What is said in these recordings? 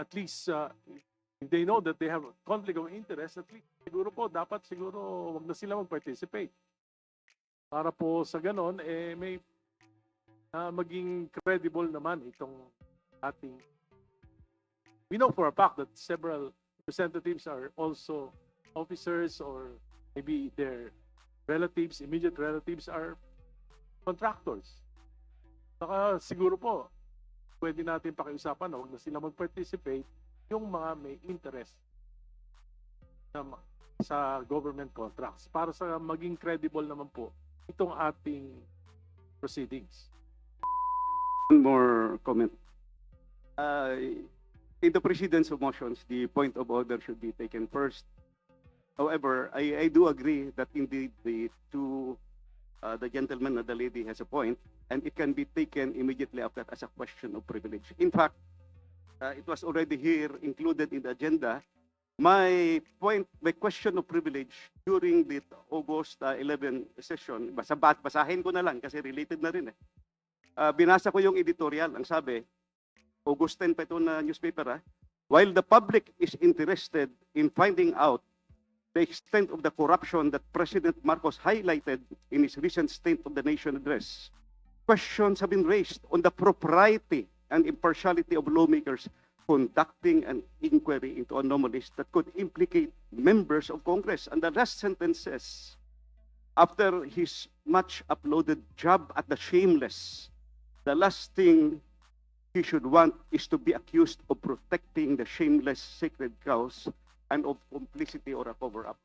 at least if they know that they have a conflict of interest, at least siguro po, dapat siguro wag na sila mag-participate. Para po sa ganon, may maging credible naman itong ating. We know for a fact that several representatives are also officers or maybe their relatives, immediate relatives are contractors. Saka siguro po, pwede natin pakiusapan na huwag na sila mag-participate yung mga may interest sa government contracts para sa maging credible naman po itong ating proceedings. One more comment. In the precedence of motions, the point of order should be taken first. However, I do agree that indeed the gentleman and the lady has a point, and it can be taken immediately after as a question of privilege. In fact, it was already here included in the agenda. My question of privilege during the August 11 session, basahin ko na lang kasi related na rin eh. Binasa ko yung editorial, ang sabi, August 10 pa ito na newspaper, while the public is interested in finding out the extent of the corruption that President Marcos highlighted in his recent State of the Nation address, questions have been raised on the propriety and impartiality of lawmakers conducting an inquiry into anomalies that could implicate members of Congress. And the last sentence says, after his much uploaded jab at the shameless, the last thing he should want is to be accused of protecting the shameless sacred cows and of complicity or a cover-up.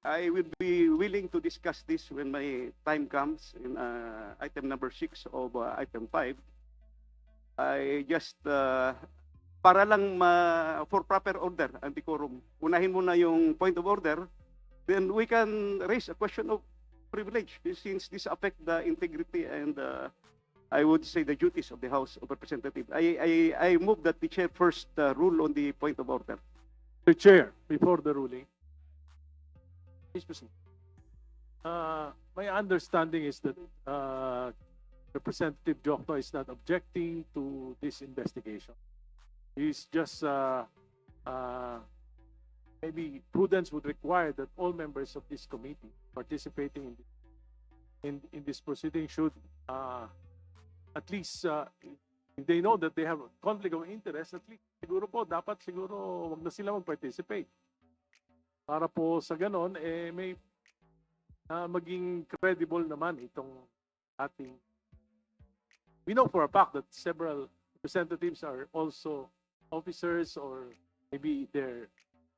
I will be willing to discuss this when my time comes in item number 6 of item 5. I just, para lang for proper order and decorum, unahin muna yung point of order, then we can raise a question of privilege since this affect the integrity and I would say the duties of the House of Representatives. I move that the chair first rule on the point of order. The chair, before the ruling. Please proceed. My understanding is that Representative Jokno is not objecting to this investigation. He's just maybe prudence would require that all members of this committee participating in this proceeding should at least if they know that they have a conflict of interest, at least siguro po dapat siguro wag na sila mag-participate. Para po sa ganon, may maging credible naman itong ating. We know for a fact that several representatives are also officers or maybe their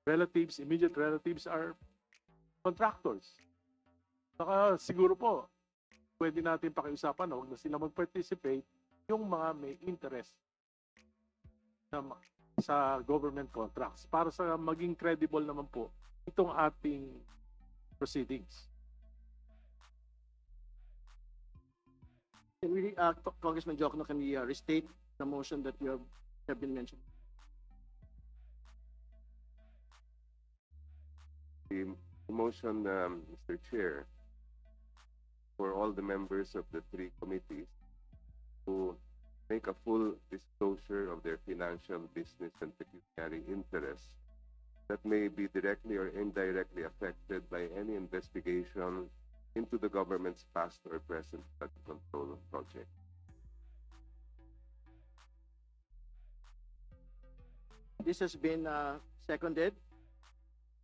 relatives, immediate relatives are contractors. Saka siguro po, pwede natin pakiusapan na huwag na sila mag-participate yung mga may interest sa government contracts para sa maging credible naman po itong ating proceedings. Can we, Congressman Jokno, can we restate the motion that you have been mentioned? The motion, Mr. Chair, for all the members of the three committees to make a full disclosure of their financial, business, and pecuniary interests that may be directly or indirectly affected by any investigation into the government's past or present flood control project. This has been seconded.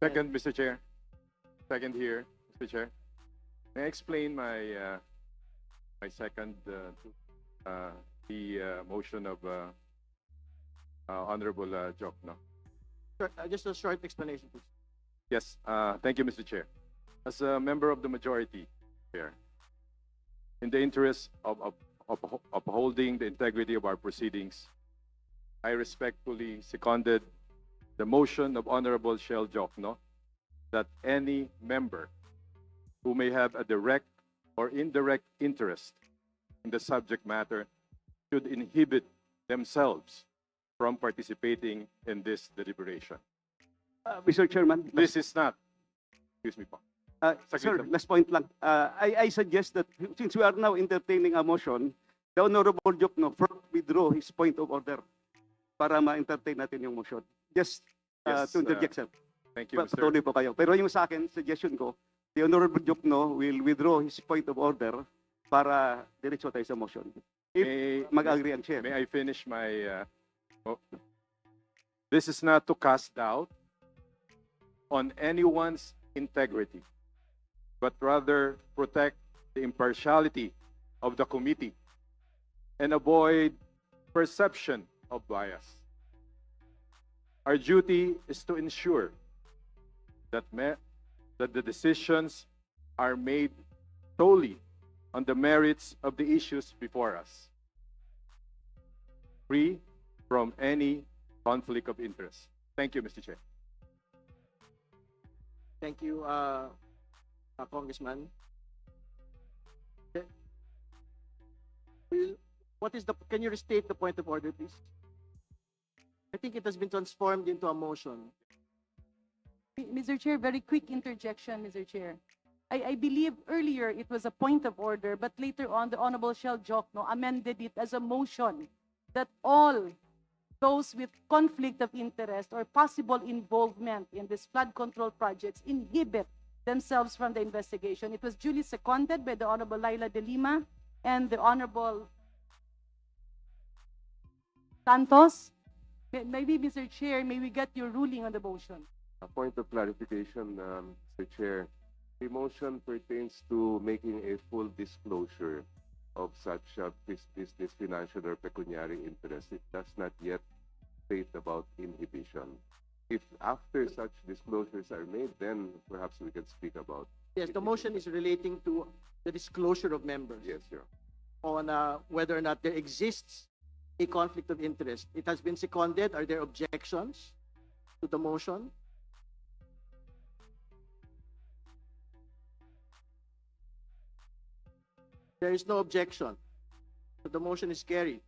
Second, Mr. Chair. Second here, Mr. Chair. May I explain my my second to the motion of Honorable Jokno? Just a short explanation, please. Yes, thank you, Mr. Chair. As a member of the majority, Chair, in the interest of upholding the integrity of our proceedings, I respectfully seconded the motion of Honorable Shell Jokno that any member who may have a direct or indirect interest in the subject matter should inhibit themselves from participating in this deliberation. Mr. Chairman, This is not, excuse me po. sir, last point lang. I suggest that since we are now entertaining a motion, the Honorable Jokno first withdraw his point of order. para ma-entertain natin yung motion. Just Yes, to interject, sir. Thank you, Mr. Patuloy po kayo. Pero yung sa akin, suggestion ko, the Honorable Jokno will withdraw his point of order para diretso tayo sa motion. If mag-agree ang chair. May I finish my... This is not to cast doubt on anyone's integrity, but rather protect the impartiality of the committee and avoid perception of bias. Our duty is to ensure that the decisions are made solely on the merits of the issues before us, free from any conflict of interest. Thank you, Mr. Chair. Thank you, Congressman. Can you restate the point of order, please? I think it has been transformed into a motion. Mr. Chair, very quick interjection, Mr. Chair. I believe earlier it was a point of order, but later on, the Honorable Shell Jokno amended it as a motion that all those with conflict of interest or possible involvement in these flood control projects inhibit themselves from the investigation. It was duly seconded by the Honorable Laila de Lima and the Honorable Santos. Maybe, Mr. Chair, may we get your ruling on the motion? A point of clarification, Mr. Chair. The motion pertains to making a full disclosure of such business, financial, or pecuniary interest. It does not yet state about inhibition. If after such disclosures are made, then perhaps we can speak about. Yes, the motion is relating to the disclosure of members Yes, sir. on whether or not there exists a conflict of interest. It has been seconded. Are there objections to the motion? There is no objection. So the motion is carried.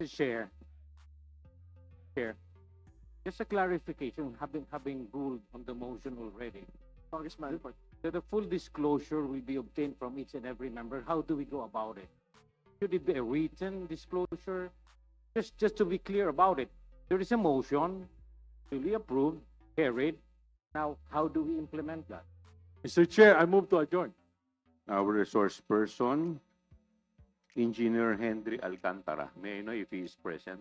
Mr. Chair, just a clarification, having ruled on the motion already, Congressman, that the full disclosure will be obtained from each and every member. How do we go about it? Should it be a written disclosure? Just to be clear about it, there is a motion, duly approved, carried. Now, how do we implement that? Mr. Chair, I move to adjourn. Our resource person, Engineer Henry Alcantara. May I know if he is present?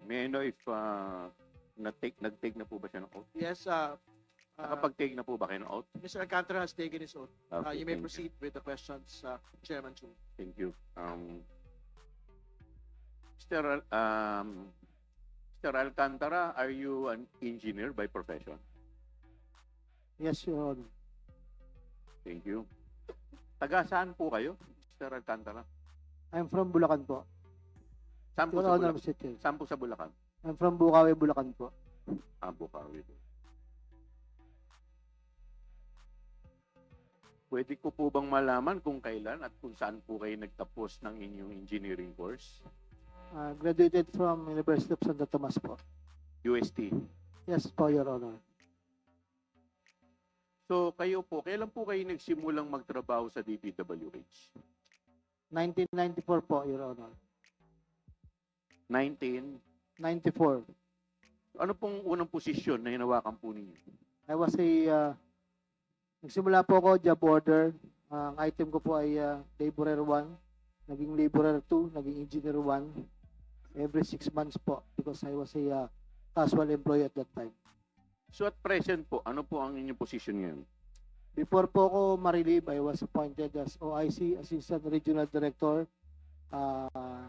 May I know if nag-take na po ba siya ng oath? yes, Nakapag-take na po ba kayo ng oath? Mr. Alcantara has taken his oath. Okay, You may thank proceed with the questions, Chairman Chu. Thank you. Mr. Mr. Alcantara, are you an engineer by profession? Yes, Your Honor. Thank you. Taga saan po kayo, Mr. Alcantara? I'm from Bulacan po. Saan po Your sa Honor, Bulacan? Mr. Chair. Saan po sa Bulacan? I'm from Bukawi, Bulacan po. Bukawi po. Pwede ko po bang malaman kung kailan at kung saan po kayo nagtapos ng inyong engineering course? Graduated from University of Santo Tomas po. UST. Yes po, Your Honor. So kayo po, kailan po kayo nagsimulang magtrabaho sa DPWH? 1994 po, Your Honor. 1994. 94. Ano pong unang posisyon na hinawakan po ninyo? I was nagsimula po ako, job order. Ang item ko po ay laborer 1, naging laborer 2, naging engineer 1. Every 6 months po because I was a casual employee at that time. So at present po, ano po ang inyong posisyon ngayon? Before po ako ma-relieve, I was appointed as OIC, Assistant Regional Director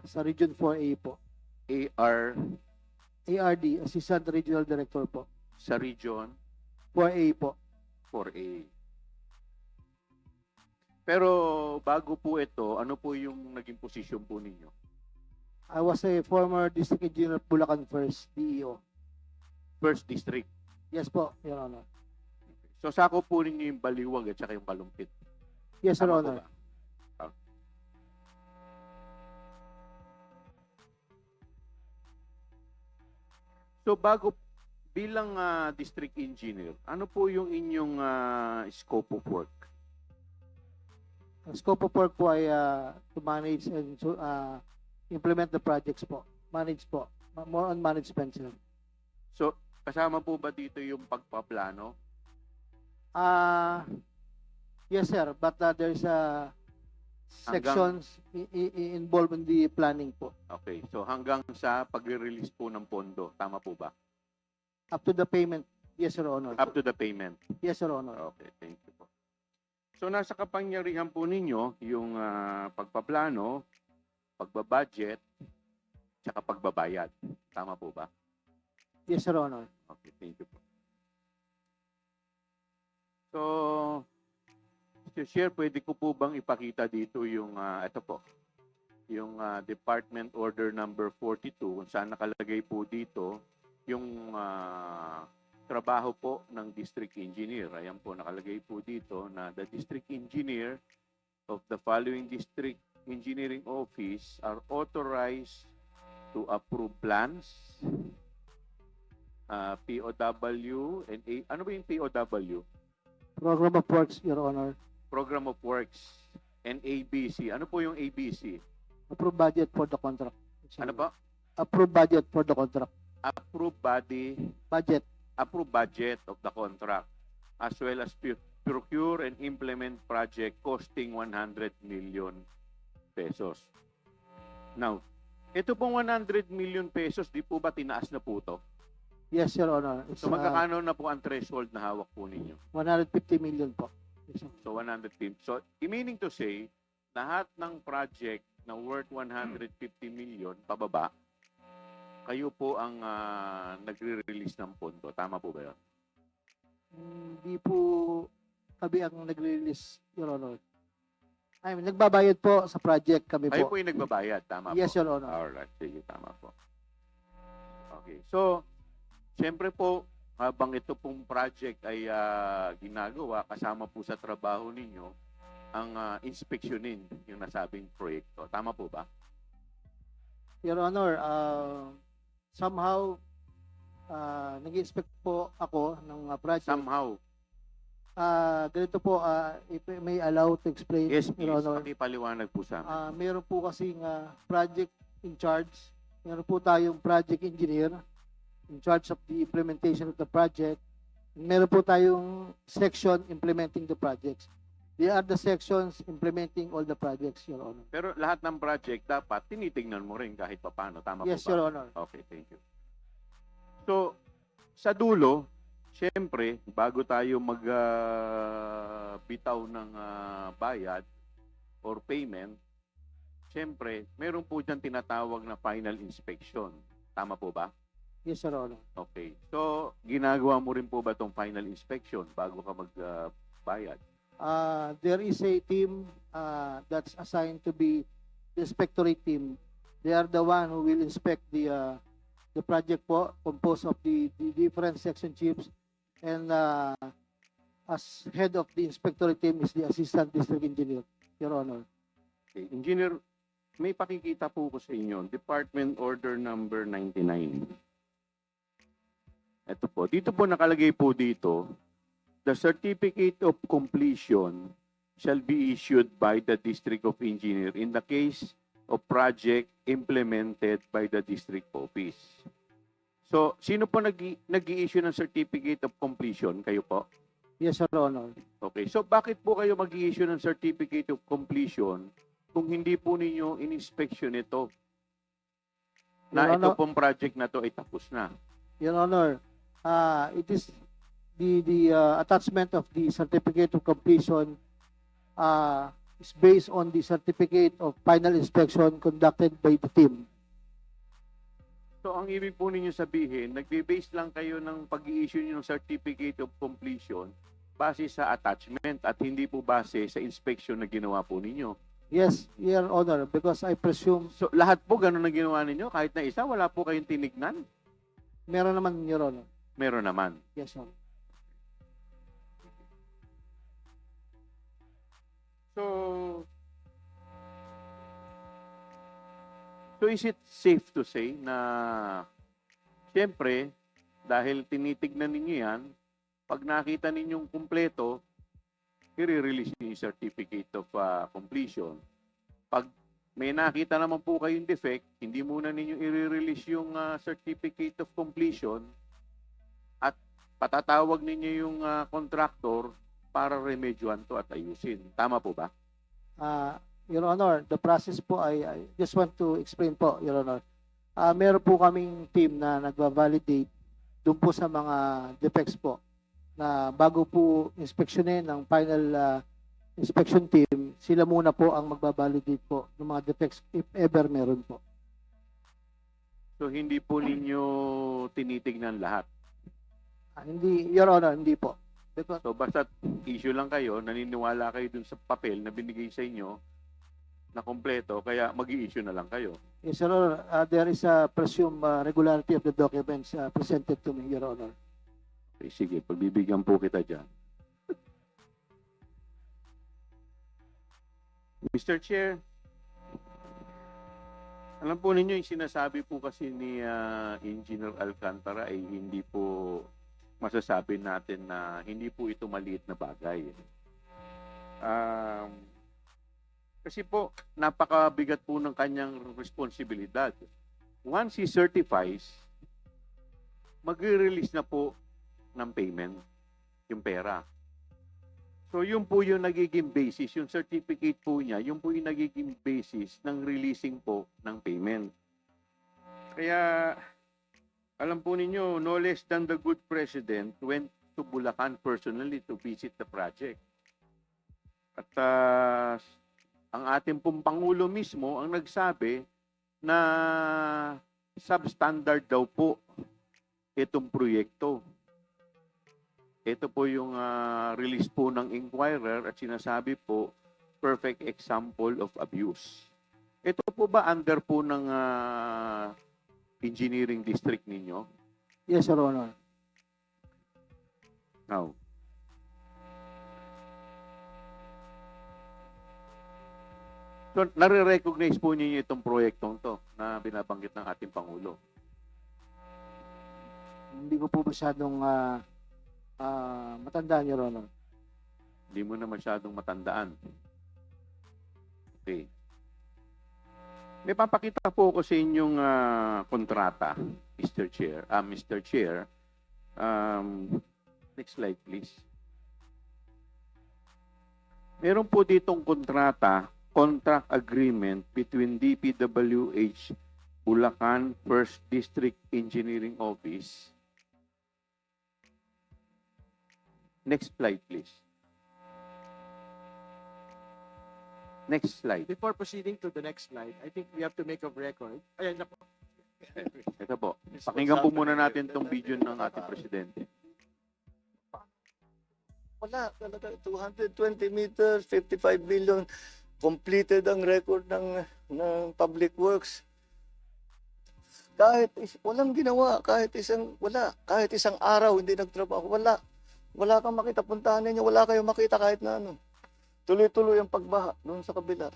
sa Region 4A po. ARD, Assistant Regional Director po. Sa Region 4A po. 4A. Pero bago po ito, ano po yung naging posisyon po ninyo? I was a former district engineer of Bulacan First, DEO. First District. Yes po, Your Honor. So sakop po ninyo yung Baliwag at saka yung Kalumpit. Yes, Your Tama po Honor. ba? Ah. So bago bilang district engineer, ano po yung inyong scope of work? Ang scope of work po ay to manage and to implement the projects po. Manage po. More on management, sir. So kasama po ba dito yung pagpaplano? Yes, sir. But there's sections involved in the planning po. Okay. So hanggang sa pagre-release po ng pondo, tama po ba? Up to the payment. Yes, Your Honor. Up to the payment. Yes, Your Honor. Okay, thank you po. So nasa kapangyarihan po ninyo yung pagpaplano, pagbabudget, tsaka pagbabayad. Tama po ba? Yes, Your Honor. Okay, thank you po. So, Mr. Chair, pwede ko po bang ipakita dito yung, ito po, yung Department Order number 42, kung saan nakalagay po dito yung trabaho po ng District Engineer. Ayan po, nakalagay po dito na the District Engineer of the following District Engineering Office are authorized to approve plans, POW, and ano ba yung POW? Program of Works, Your Honor. Program of Works, and ABC. Ano po yung ABC? Approved budget for the contract. Ano po? Approved budget for the contract. Approved body, Budget. approved budget of the contract, as well as procure and implement project costing 100 million pesos. Now, ito pong 100 million pesos, di po ba tinaas na po to? Yes, Your Honor. It's So magkakano na po ang threshold na hawak po ninyo? 150 million po. Yes, sir. So 150. So meaning to say, lahat ng project na worth 150 million pababa, kayo po ang nagre-release ng pondo. Tama po ba yun? Hindi po kami ang nagre-release, Your Honor. I mean, nagbabayad po sa project kami Kayo po. po yung nagbabayad. Tama Yes, po? Your Honor. Alright. Sige, tama po. Okay. So, siyempre po, habang ito pong project ay ginagawa, kasama po sa trabaho ninyo, ang inspeksyonin yung nasabing proyekto. Tama po ba? Your Honor, somehow, nag-inspect po ako ng project. Somehow. Ganito po, if I may allow to explain, Yes, please. Your Honor. Pakipaliwanag po sa amin. Meron po kasing project in charge. Meron po tayong project engineer in charge of the implementation of the project. Meron po tayong section implementing the projects. They are the sections implementing all the projects, Your Honor. Pero lahat ng project dapat tinitingnan mo rin kahit papaano. Tama Yes, po ba? Your Honor. Okay, thank you. So, sa dulo, siyempre, bago tayo magbitaw ng bayad or payment, siyempre, meron po dyan tinatawag na final inspection. Tama po ba? Yes, Your Honor. Okay. So, ginagawa mo rin po ba itong final inspection bago ka magbayad? There is a team that's assigned to be the inspectorate team. They are the one who will inspect the project po, composed of the different section chiefs, and as head of the inspectorate team is the assistant district engineer, Your Honor. Okay. Engineer, may pakikita po ko sa inyo, Department Order number 99. Ito po. Dito po nakalagay po dito, the certificate of completion shall be issued by the District of Engineer in the case of project implemented by the district office. So, sino po nag-i-issue ng certificate of completion? Kayo po? Yes, Your Honor. Okay. So, bakit po kayo mag-i-issue ng certificate of completion kung hindi po ninyo in-inspection ito? Na Your ito Honor, pong project na to ay tapos na. Your Honor, it is the attachment of the certificate of completion is based on the certificate of final inspection conducted by the team. So, ang ibig po ninyo sabihin, nagbe-base lang kayo ng pag-i-issue ng certificate of completion base sa attachment at hindi po base sa inspection na ginawa po ninyo. Yes, Your Honor, because I presume So, lahat po ganun ang ginawa ninyo? Kahit na isa, wala po kayong tinignan? meron naman, Your Honor. Meron naman. Yes, Your Honor. So is it safe to say na siyempre, dahil tinitignan ninyo yan, pag nakita ninyong kumpleto, i-release niyo yung certificate of completion. Pag may nakita naman po kayong defect, hindi muna ninyo i-release yung certificate of completion at patatawag ninyo yung contractor para remedyohan to at ayusin. Tama po ba? Your Honor, the process po I just want to explain po, Your Honor. Meron po kaming team na nagva-validate doon po sa mga defects po na bago po inspeksyonin ng final inspection team, sila muna po ang magbabalidate po ng mga defects if ever meron po. So hindi po ninyo tinitignan lahat. Hindi, Your Honor, hindi po. Because So basta issue lang kayo, naniniwala kayo dun sa papel na binigay sa inyo na kompleto, kaya mag-i-issue na lang kayo. yes, Your Honor, there is a presumed regularity of the documents presented to me, Your Honor. Okay, sige, pagbibigyan po kita dyan. Mr. Chair, alam po ninyo, yung sinasabi po kasi ni Engineer Alcantara ay hindi po masasabi natin na hindi po ito maliit na bagay. Kasi po, napakabigat po ng kanyang responsibilidad. Once he certifies, mag-release na po ng payment, yung pera. So yun po yung nagiging basis, yung certificate po niya, yun po yung nagiging basis ng releasing po ng payment. Kaya, alam po ninyo, no less than the good president went to Bulacan personally to visit the project. At ang ating pong Pangulo mismo ang nagsabi na substandard daw po itong proyekto. Ito po yung release po ng inquirer at sinasabi po perfect example of abuse. Ito po ba under po ng engineering district ninyo? Yes, Your Honor. Now, so, nare-recognize po ninyo itong proyektong to na binabanggit ng ating Pangulo. Hindi ko po masyadong matandaan, Your Honor. Hindi mo na masyadong matandaan. Okay. May papakita po ako sa inyong kontrata, Mr. Chair. Mr. Chair, next slide please. Meron po ditong kontrata, contract agreement between DPWH Bulacan 1st District Engineering Office. Next slide please. Next slide. Before proceeding to the next slide, I think we have to make a record. Ayan na po. Ito po. Pakinggan po muna natin itong video ng ating presidente. Wala talaga, 220 meters, 55 billion, completed ang record ng Public Works. Walang ginawa, kahit isang araw hindi nagtrabaho, wala kang makita, puntahan ninyo, wala kayong makita kahit na ano. Tuloy-tuloy ang pagbaha doon sa kabila.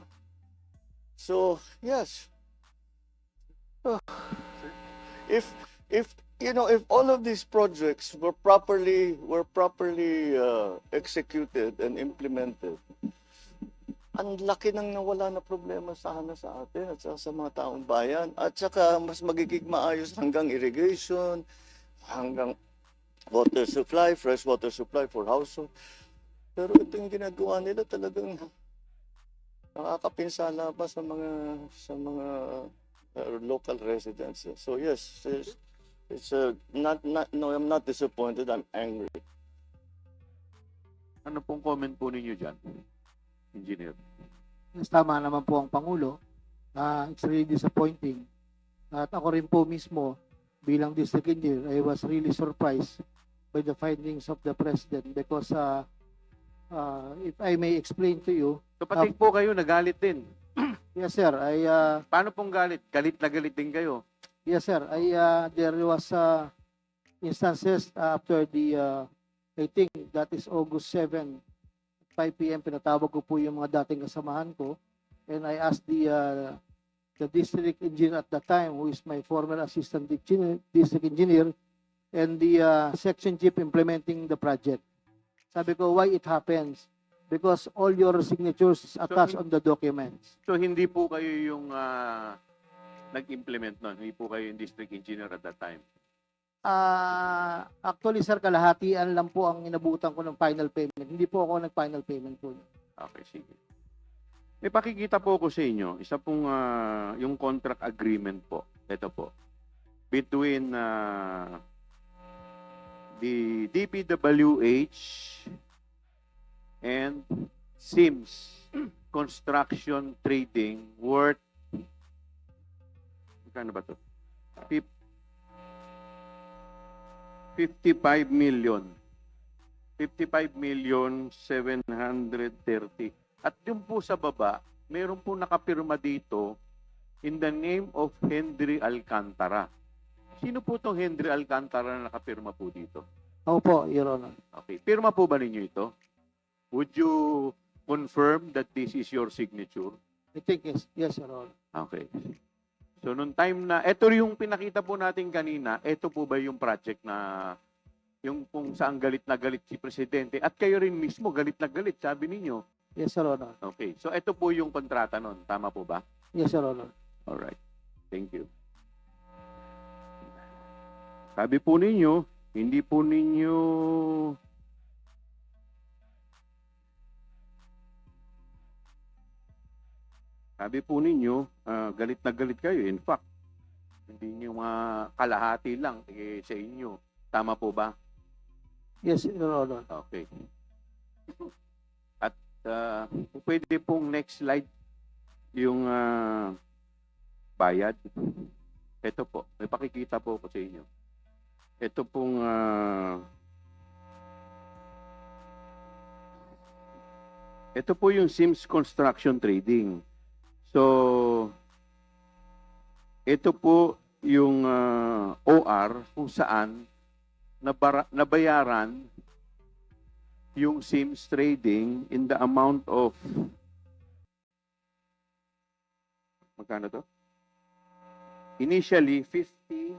So, yes. If all of these projects were properly executed and implemented, ang laki nang nawala na problema sana sa atin at sa mga taong bayan. At saka mas magiging maayos hanggang irrigation, hanggang water supply, fresh water supply for household. Pero ito yung ginagawa nila talagang nakakapinsala pa sa mga local residents. So yes, I'm not disappointed, I'm angry. Ano pong comment po ninyo dyan, Engineer? Yes, tama naman po ang Pangulo. It's really disappointing. At ako rin po mismo, bilang district engineer, I was really surprised by the findings of the President because if I may explain to you, So pati po kayo nagalit din. Yes, sir. Paano pong galit? Galit na galit din kayo. Yes, sir. There was instances after I think that is August 7, 5 p.m. Pinatawag ko po yung mga dating kasamahan ko, and I asked the district engineer at the time, who is my former assistant district engineer, and the section chief implementing the project. Sabi ko, why it happens? Because all your signatures is attached on the documents. So hindi po kayo yung nag-implement nun? Hindi po kayo yung district engineer at that time? Actually, sir, kalahatian lang po ang inabutan ko ng final payment. Hindi po ako nag-final payment po. Okay, sige. May pakikita po ko sa inyo, isa pong yung contract agreement po. Ito po. Between the DPWH and Sims Construction Trading worth, magkano ba ito? 55 million. 55,730,000. At yung po sa baba, mayroon po nakapirma dito in the name of Henry Alcantara. Sino po itong Henry Alcantara na nakapirma po dito? Opo, Your Honor. Okay. Pirma po ba ninyo ito? Would you confirm that this is your signature? I think yes, Your Honor. Okay. So, nung time na, ito yung pinakita po natin kanina, ito po ba yung project na, yung kung saan galit na galit si Presidente, at kayo rin mismo galit na galit, sabi ninyo. Yes, Your Honor. Okay. So, ito po yung kontrata nun. Tama po ba? Yes, Your Honor. Alright. Thank you. Sabi po ninyo, hindi po ninyo galit na galit kayo. In fact, hindi nyo mga kalahati lang sa inyo. Tama po ba? Yes, Your Honor. Okay. At pwede pong next slide yung bayad. Ito po. May pakikita po ko sa inyo. Ito pong ito po yung Sims Construction Trading. So, ito po yung OR kung saan nabayaran yung Sims Trading in the amount of, magkano to? Initially, 50